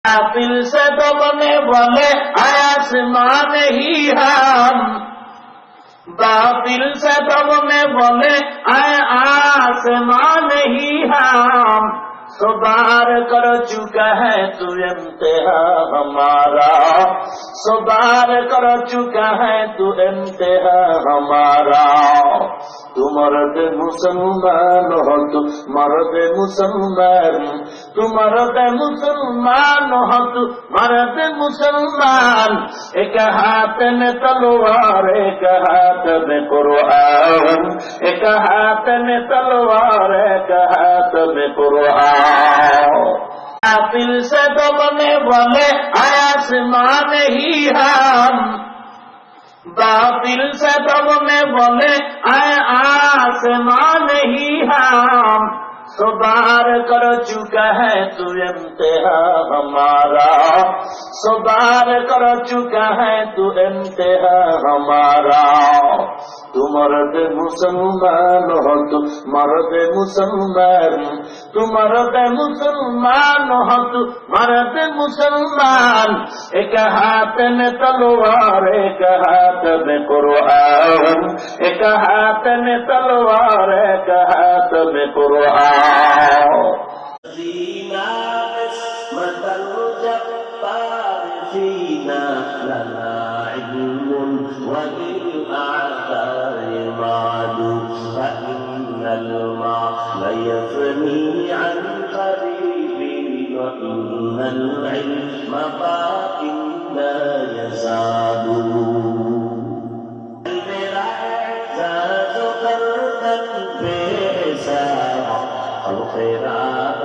दिल से दबने वाले आसमान ही हम, बातिल से दबने वाले आसमान ही हम, सुबार कर चुका है तू इम्तिहा हमारा, सुबार कर चुका है तू इम्तिहा हमारा। तू मर्द मुसलमान हो, तू मर्द मुसलमान, तू मर्द मुसलमान हो, तू मर्द मुसलमान। एक हाथ में तलवार, एक हाथ में कुरान, एक हाथ में तलवार, एक हाथ में कुरान। दिल से दबने वाले आसमान ही हम, बातिल से दबने वाले आसमान ही हम, सुबार कर चुका है तू इम्तिहा हमारा, सुबार कर चुका है तू इम्तिहा हमारा। तू मर्द मुसलमान हो, तू मर्द मुसलमान, तू मर्द मुसलमान हो, तू मर्द मुसलमान। एक हाथ में तलवार, एक हाथ में कुरान, एक हाथ में तलवार, एक हाथ में कुरान। فإن الماء ليفني عن قريب، وإن العلم باق لا يزال. زاد قردا بحساب الخيرات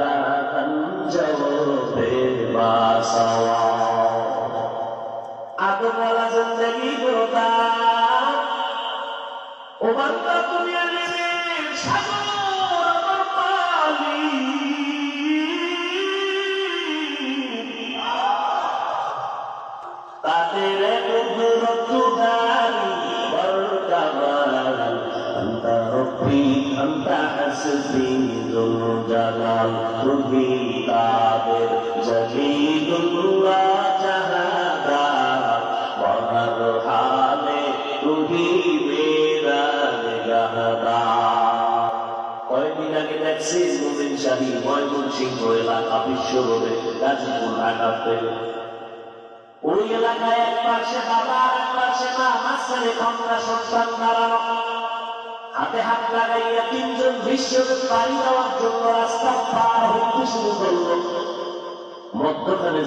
تنجو بباسوا. आदम वाला जिंदगी होता उमरता दुनिया में सागर और पानी, तातेर कुदरतुदारी बरकमाल, अंत रब्बी अंत हस्बी जुल जलाल। तुही कादिर जलीलुल्लाह जहादार, वहर हाले तुही मेरा निगाहदार। কয়েকদিন আগে দেখছি মুমিন শাহী ময়মনসিংহ এলাকা বিশ্ব রোডে গাজীপুর ঢাকাতে, ওই এলাকায় এক পাশে বাবা আর এক পাশে মা, মাঝখানে 15 সন্তান দাঁড়ানো, হাতে হাত লাগাইয়া তিনজন বিশ্বকে পাড়ি দেওয়ার জন্য রাস্তা পার হইতে শুরু করলো। মধ্যখানে